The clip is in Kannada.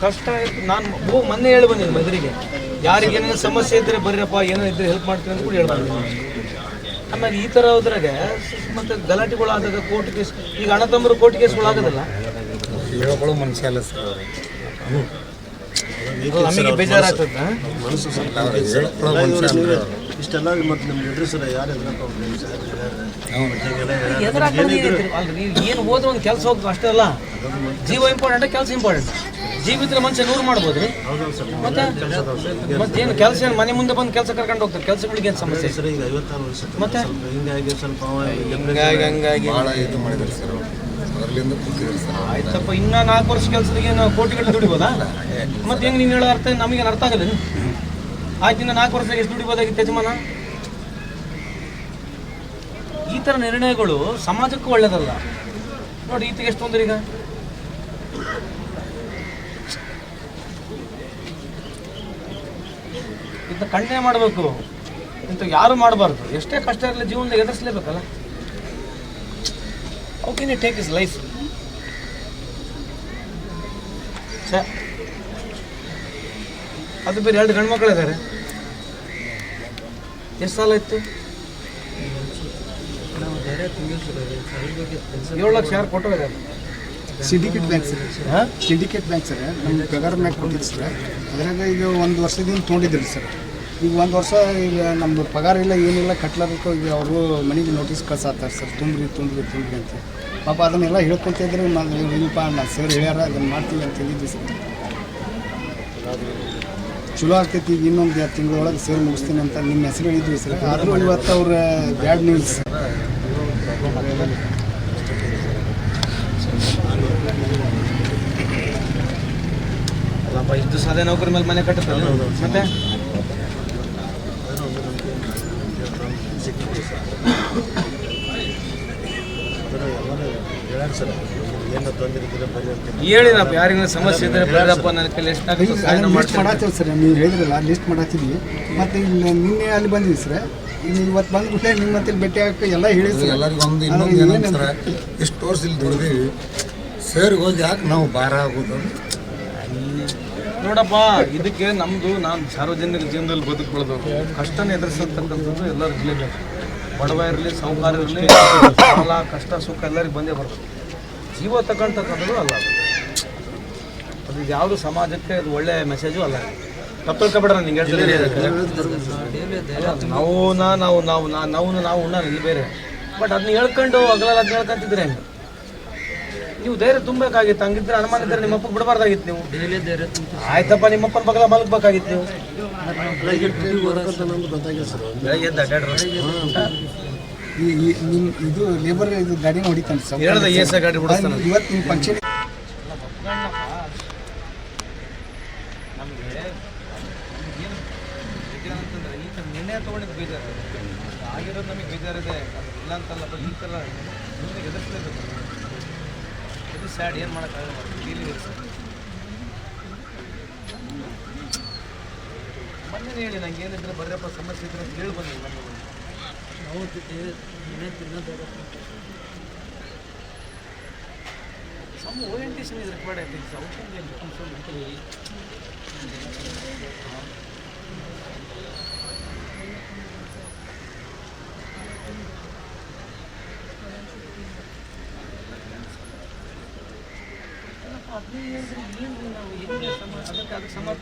ಕಷ್ಟ ಆಯ್ತು. ನಾನು ಮೊನ್ನೆ ಹೇಳಿ ಬಂದಿದ್ದೆ ಮದುವೆಗೆ, ಯಾರಿಗೆ ಏನೇನು ಸಮಸ್ಯೆ ಇದ್ರೆ ಬರ್ರಪ್ಪ, ಏನೋ ಇದ್ರೆ ಹೆಲ್ಪ್ ಮಾಡ್ತೀನಿ ಅಂತ ಕೂಡ ಹೇಳ್ಬಾರ್ದು. ಆಮೇಲೆ ಈ ಥರ ಹೋದ್ರಾಗೆ ಮತ್ತೆ ಗಲಾಟೆಗಳಾದಾಗ ಕೋರ್ಟ್ ಕೇಸ್, ಈಗ ಅಣ್ಣ ತಮ್ಮರು ಕೋರ್ಟ್ ಕೇಸ್ಗಳು ಆಗೋದಿಲ್ಲ, ಮನುಷ್ಯ ಅಲ್ಲ ಸರ್. ನಮಗೆ ಬೇಜಾರಾಗ್ತದ ಇಷ್ಟೆಲ್ಲ ಮತ್ತು ನಿಮ್ಮ ಎದುರಿಸಲ್ಲ ಯಾರು ಅಲ್ರಿ. ಏನು ಹೋದ್ರೆ ಒಂದು ಕೆಲಸ ಹೋಗ್ತದೆ ಅಷ್ಟೇ ಅಲ್ಲ. ಜೀವ ಇಂಪಾರ್ಟೆಂಟ್, ಕೆಲಸ ಇಂಪಾರ್ಟೆಂಟ್. ಜೀವಿದ್ರೆ ಮನುಷ್ಯ 100 ಮಾಡ್ಬೋದು ರೀ. ಮತ್ತೇನು ಕೆಲಸ, ಏನು ಮನೆ ಮುಂದೆ ಬಂದು ಕೆಲಸ ಕರ್ಕೊಂಡು ಹೋಗ್ತಾರೆ, ಕೆಲಸಗಳಿಗೆ ಏನು ಸಮಸ್ಯೆ ಸರ್? ಈಗ 56 ವರ್ಷ ಮತ್ತೆ ಹಿಂಗಾಗಿ ಸ್ವಲ್ಪ ಹಂಗಾಗಿ ಭಾಳ ಇದು ಮಾಡಿದ್ದಾರೆ ಸರ್. ಅದರಲ್ಲಿಂದ ಕೂತಿದ್ದಾರೆ ಸರ್. ಆಯ್ತಪ್ಪ, ಇನ್ನೂ 4 ವರ್ಷ ಕೆಲಸದಿಗೆ ನಾವು ಕೋಟಿಗಟ್ಟಲೆ ದುಡಿಬೋದಾ? ಮತ್ತೆ ಹೆಂಗೆ ನೀವು ಹೇಳೋ ಅರ್ಥ ನಮಗೇನು ಅರ್ಥ ಆಗಲ್ಲ. ಆಯ್ತು, ಇನ್ನು 4 ವರ್ಷ ಎಷ್ಟು ದುಡಿಬೋದಾಗಿತ್ತು ಯಜಮಾನ? ಈ ಥರ ನಿರ್ಣಯಗಳು ಸಮಾಜಕ್ಕೂ ಒಳ್ಳೇದಲ್ಲ ನೋಡಿ. ಈತಿಗೆ ಎಷ್ಟು ತೊಂದರೆ ಈಗ. ಇಂಥ ಖಂಡನೆ ಮಾಡಬೇಕು, ಇಂಥ ಯಾರು ಮಾಡಬಾರ್ದು. ಎಷ್ಟೇ ಕಷ್ಟ ಇರಲಿ ಜೀವನದಾಗ ಎದುರಿಸಲೇಬೇಕಲ್ಲ. How can you take is life? ಅದು ಬೇರೆ 2 ಗಂಡು ಮಕ್ಕಳಿದ್ದಾರೆ. ಎಷ್ಟು ಸಾಲ ಇತ್ತು? 7 ಲಕ್ಷ ಯಾರು ಕೊಟ್ಟೋಗಿದ್ದಾರೆ? Syndicate Bank sir. Syndicate Bank sir. ನಮ್ಮ ಪಗಾರ ಮ್ಯಾಗ ಕೊಟ್ಟಿದ್ದು ಸರ್. ಅದ್ರಾಗ ಈಗ 1 ವರ್ಷದಿಂದ ತೊಗೊಂಡಿದ್ದಿಲ್ಲ ಸರ್. ಈಗ 1 ವರ್ಷ ಈಗ ನಮ್ಮದು ಪಗಾರ ಇಲ್ಲ, ಏನಿಲ್ಲ, ಕಟ್ಲಾಬೇಕು. ಈಗ ಅವರು ಮನೆಗೆ ನೋಟಿಸ್ ಕಳ್ಸಾತಾರೆ ಸರ್, ತುಂಬ್ರಿ ಅಂತ. ಪಾಪ ಅದನ್ನೆಲ್ಲ ಹೇಳ್ಕೊತಿದ್ರೆ ಇಲ್ಲಪ್ಪ ನಾ ಸರ್ ಹೇಳ್ಯಾರ, ಅದನ್ನು ಮಾಡ್ತೀವಿ ಅಂತ ಹೇಳಿದ್ವಿ ಸರ್. ಚಲೋ ಆಗ್ತೈತಿ, ಈಗ ಇನ್ನೊಂದು ತಿಂಗಳೊಳಗೆ ಸೇರಿ ಮುಗಿಸ್ತೀನಿ ಅಂತ ನಿಮ್ಮ ಹೆಸರು ಹೇಳಿದ್ವಿ ಸರ್. ಆದರೂ ಇವತ್ತು ಅವ್ರ ಬ್ಯಾಡ್ ನ್ಯೂಸ್. ಅಲ್ಲಪ್ಪ, ಇಷ್ಟು ಸಾಧ್ಯ ನೌಕರಿ ಮೇಲೆ ಮನೆ ಕಟ್ಟುತ್ತಲ್ಲ ಮತ್ತೆ. ಹೇಳಿದಪ್ಪ, ಯಾರಿಗೂ ಸಮಸ್ಯೆ ಇದ್ರೆ ಬರಪ್ಪ, ನನ್ನ ಕೈಲಿ ಎಷ್ಟಾಗುತ್ತೆ ಲಿಸ್ಟ್ ಮಾಡತ್ತೀವಿ ಸರ್. ನೀವು ಹೇಳಿದ್ರಲ್ಲ, ಲಿಸ್ಟ್ ಮಾಡತ್ತಿದ್ವಿ. ಮತ್ತು ನಿನ್ನೆ ಅಲ್ಲಿ ಬಂದಿದ್ವಿ ಸರ್. ಇನ್ನು ಇವತ್ತು ಬಂದ್ಬಿಟ್ಟೆ ನಿಮ್ಮ ಮತ್ತೆ ಭೇಟಿ ಹಾಕಿ ಎಲ್ಲ ಹೇಳಿ ಸರ್. ಎಲ್ಲರಿಗೂ ಒಂದು ಇನ್ನೊಂದು ಏನಂತ ಸರ್, ಇಷ್ಟು ವರ್ಷ ಇಲ್ಲಿ ದುಡಿದೀವಿ, ಸರ್ಗೆ ಹೋಗಿ ಯಾಕೆ ನಾವು ಭಾರ ಆಗೋದು? ನೋಡಪ್ಪ, ಇದಕ್ಕೆ ನಮ್ಮದು, ನಾನು ಸಾರ್ವಜನಿಕ ಜೀವನದಲ್ಲಿ ಬದುಕುಕೊಳ್ಳೋದು, ಕಷ್ಟನ ಎದುರಿಸತಕ್ಕಂಥದ್ದು ಎಲ್ಲರೂ ಇರಲೇಬೇಕು. ಬಡವ ಇರಲಿ, ಸಾಹುಕಾರ ಇರಲಿ, ಸಾಲ, ಕಷ್ಟ, ಸುಖ ಎಲ್ಲರಿಗೂ ಬಂದೇ ಬರ್ತದೆ. ಜೀವ ತಗೊಂತಕ್ಕಂಥದ್ದು ಅಲ್ಲ ಅದು. ಯಾವುದು ಸಮಾಜಕ್ಕೆ ಅದು ಒಳ್ಳೆಯ ಮೆಸೇಜು ಅಲ್ಲ. ತಪ್ಪು ತಿಳ್ಕೊಬೇಡ. ನಿಂಗೆ ನಾವು ಉಣ್ಣ ಇಲ್ಲಿ ಬೇರೆ. ಬಟ್ ಅದನ್ನ ಹೇಳ್ಕೊಂಡು ಅಗಲಲ್ಲ, ಅದನ್ನ ಹೇಳ್ಕೊಂತಿದ್ರೆ ಹೆಂಗೆ? ನೀವು ಧೈರ್ಯ ತುಂಬಬೇಕಾಗಿತ್ತು. ಹಂಗಿದ್ರೆ ಅನುಮಾನ ಇದ್ದರೆ ನಿಮ್ಮಪ್ಪ ಬಿಡಬಾರ್ದಾಗಿತ್ತು. ನೀವು ಆಯ್ತಪ್ಪ, ನಿಮ್ಮಪ್ಪನ ಬಗಲ ಮಲಗಬೇಕಾಗಿತ್ತು. ನೀವು ಬೆಳಗ್ಗೆ ಎದ್ದು ಅಡ್ಡಾಡ್ರಿ. ಇದು ಲೇಬರ್ ಇದು ಗಾಡಿನ ಹೊಡಿತಾನೆ ಸರ್. ಹೇಳ್ದೆ ಏಸ ಗಾಡಿ ಬಿಡಿಸ್ತಾನೆ. ಇವತ್ತು ನಿಮ್ಮ ಫಂಕ್ಷನ್ ನಮಗೆ ಏನು ಅಂತಂದ್ರೆ ಈ ಥರ ನಿರ್ಣಯ ತೊಗೊಂಡಿದ್ದು ಬೇಜಾರು ಆಗಿರೋದು, ನಮಗೆ ಬೇಜಾರಿದೆ ಇಲ್ಲ ಅಂತಲ್ಲ. ಬಟ್ ಈ ಥರ ನಿಮಗೆ ಎದುರಿಸಲೇಬೇಕು. ಇದು ಸ್ಯಾಡ್, ಏನು ಮಾಡೋಕ್ಕಾಗಲ್ಲ. Feeling sir. ಮೊನ್ನೆ ಹೇಳಿ ನಂಗೆ ಏನಿದ್ರೆ ಬರ್ರಪ್ಪ, ಸಮಸ್ಯೆ ಇದ್ರೆ ಅಂತ ಹೇಳಿ ಬಂದಿಲ್ಲ. ನಾವು some orientation is required, I think. South Indian becomes so mentally. ಅದಕ್ಕೆ ಸಮರ್ಥ